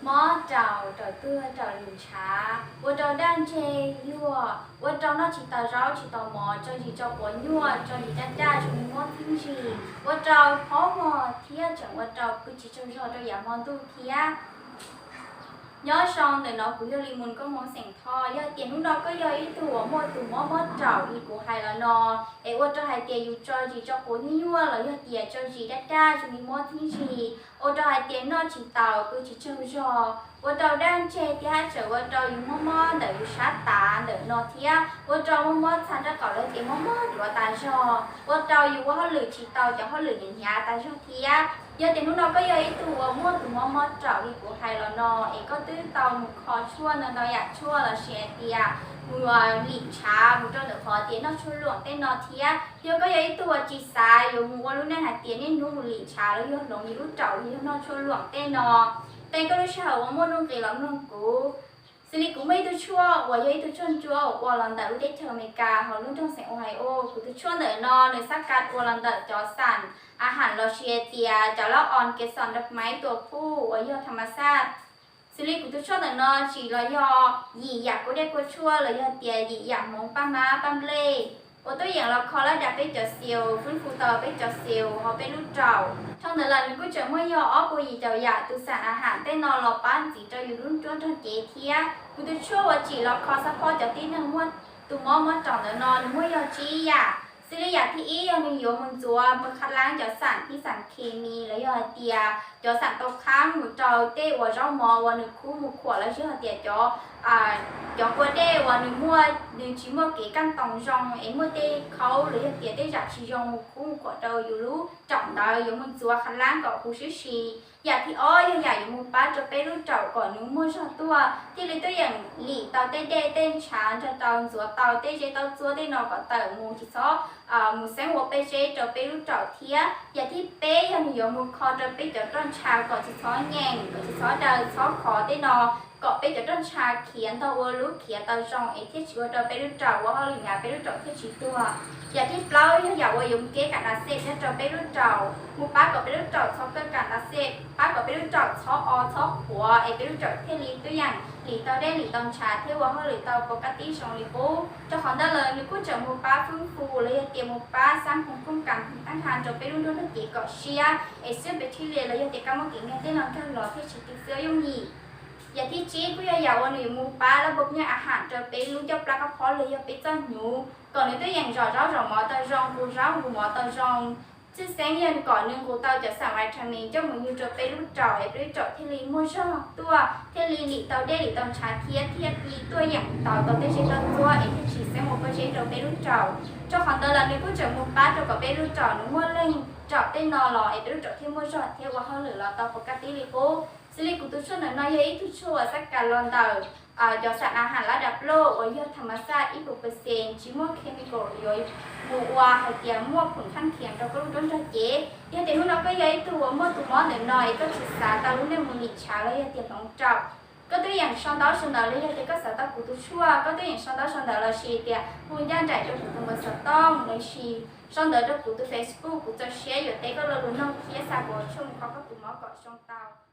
mó trầu trầu tưa trầu lùn chá wo trầu đan chê yua wo trầu nó chỉ tàu rau chỉ tàu mò cho gì cho bò nhua cho gì cha cha cho mình món thiên gì wo trầu khó mò thía chẳng wo trầu cứ chỉ cho giả món tu thía nhớ xong để nó cũng cho li muốn có món sành thò do tiền lúc đó có do ý tủ mó trầu thì của hai là nó để wo trầu hai tiền dù cho gì cho bò nhua là do tiền cho gì cha cha cho mình món thiên gì ô trầu hai tiền nó chỉ tàu cứ chỉ cho wo trầu đang chơi thì hai trở wo trầu dùng mó để sát tán để nó thía wo trầu mó sản ra cỏ lên tiền mó để wo tán cho wo trầu dùng họ lử chỉ tàu cho họ lử những nhà tán cho thía giờ tiền lúc đó có giờ ý tủ mó trầu thì của hai là nó ấy có tứ tàu một khó chua nóอยากchua là xe tia mùa lịnh trà một trong được khó tiền nó chua luộc tên nó thía giờ có giờ ý tủ chỉ xài dùng mùa lúc này hạt tiền nên nuôi một lịnh tràแล้วยังหลงอยู่รู้เจ้าที่nó chua luộc tên nó tên có lúc sauว่าmua luôn cái lắm luôn cũ xử lý cũng mấy tôi chua và giờ tôi chua chua và lần đầu đi theo America họ luôn trong sảnh Ohio của tôi chua để nó để sát cát và lần đầu cho sản อาหารเราเชียเตียจะเล่าออนเกสรดอกไม้ตัวผู้ว่ายอธรรมชาติสิริกุตุชั่วแต่นอจีเรายอหยีอยากก็ได้ก็ชั่วเรายอเตียหยีอยากมองป้าม้าป้าเล่ว่าตัวอย่างเราคอแล้วดับไปจอดเซียวฟื้นฟูต่อไปจอดเซียวเขาเป็นลูกเจ้าช่องแต่ละมันก็จะไม่ยออ้อปุยเจ้าอยากตุสารอาหารแต่นอนเราป้านจีเจ้าอยู่รุ่นจ้วนทอดเจเทียกุตุชั่วว่าจีเราคอซัพพอร์ตจะตีหนึ่งม้วนตุ่มม้วนจ่องแต่นอนม้วนยอจีอยากสิริยาที่อียังมีอยู่มันจัวมันคัดล้างจากสารที่สารเคมีแล้วยอเตียจากสารตกค้างหมูเจ้าเต้ว่าเจ้ามอวันหนึ่งคู่หมูขวดแล้วเชื่อเตียจากกัวเต้วันหนึ่งมัวหนึ่งชิ้นมัวเก๋กันตองจงเอ็มมัวเต้เขาหรือเตียเต้จากชิ้นจงหมูคู่หมูขวดเจ้าอยู่รู้จ่องดาวอยู่มันจัวคัดล้างกับคู่ชื่อชีอยากที่อ้อยอยากอยู่มูป้าจะไปรู้เจ้าก่อนนึงมัวชอบตัวที่เลยตัวอย่างหลีเตาเต้เต้นช้าจะเตาจัวเตาเต้เตาจัวเต้นอก่อนเตามูที่ซ้อmột sáng một bê chế cho bê lúc trọ thía và thì bê hơn nhiều một kho cho bê cho tròn trà có chỉ xóa nhàng có chỉ xóa đời xóa khó thế nọ có bê cho tròn trà khiến tao vô lúc khiến tao trong ấy thiết chứa cho bê lúc trọ qua hơi nhà bê lúc trọ thiết chỉ tua và thì bao nhiêu dạo dùng kế cả là xếp cho bê lúc trọ một bát có bê lúc trọ xóa cơ cả là xếp bát có bê lúc trọ xóa o xóa của ấy bê lúc trọ thiết lýตัวอย่างหลีเตาได้หลีตองชาเที่ยวว่าเขาหลีเตาปกติสองหลีปูเจ้าของได้เลยมีกู้เจอมูป้าฟื้นฟูเลยเตรียมมูป้าสร้างภูมิคุ้มกันตั้งทานจนไปรุ่นธุรกิจเกาะเชียไอเสื้อไปที่เรียนแล้วยังเด็กกำลังกินเงินได้นอนแค่รอที่ชิติเสื้อยงยีอย่าที่จี๊ดกูอยากวันหนึ่งมูป้าแล้วบุกเนี่ยอาหารจะไปรู้เจ้าปลากระเพาะเลยอย่าไปเจ้าหนูก่อนในตัวอย่างรอหมอตาจองกูหมอตาจองชื่อแสงเย็นก่อนหนึ่งกูเตาจะสั่งวิตามินเจ้ามือยูจะไปรู้จ่อยไปจ่อที่ลีมั่วชอบตัวที่ลีหลีเตาได้หลีเตาชาเทียลีตัวอย่างเตาได้ใช้ตัวไอ้ที่ฉีดแสงหัวใช้เราไปรู้จ่อเจ้าของตลาดในผู้จัดมุมป้าเราก็ไปรู้จ่อหนูมั่วเล่งจ่อได้นอนรอไอ้ไปรู้จ่อที่มั่วชอบเที่ยวว่าเขาหรือเราเตาปกติลีโก้สิลีกูตัวช่วยหน่อยยัยทุกช่วยสักการลอนเตาจากสารอาหารระดับโลกว่ายอดธรรมชาติอีก%ชิมว่าเคมีกรย่อยบัวหายเตียมั่วผลข้างเคียงเราก็รู้ต้นจะเจ๊ยังแต่เราก็ยัยตัวมั่วตัวม้อนหน่อยก็ศึกษาตารู้ในมือหลีชาแล้วยังเตียน้องเจ้าก็ตัวอย่างช่องดาวช่องดาวเลยยังเตียก็สาวตากูตัวชั่วก็ตัวอย่างช่องดาวช่องดาวเราชีเตียหุ่นย่างใจจะถูกตัวสต้องเลยชีช่องดาวจะกูตัว Facebook กูจะแชร์อยู่เตียก็เรารู้น้องเคียสาวช่องเขาก็ตัวม้อเกาะช่องดาว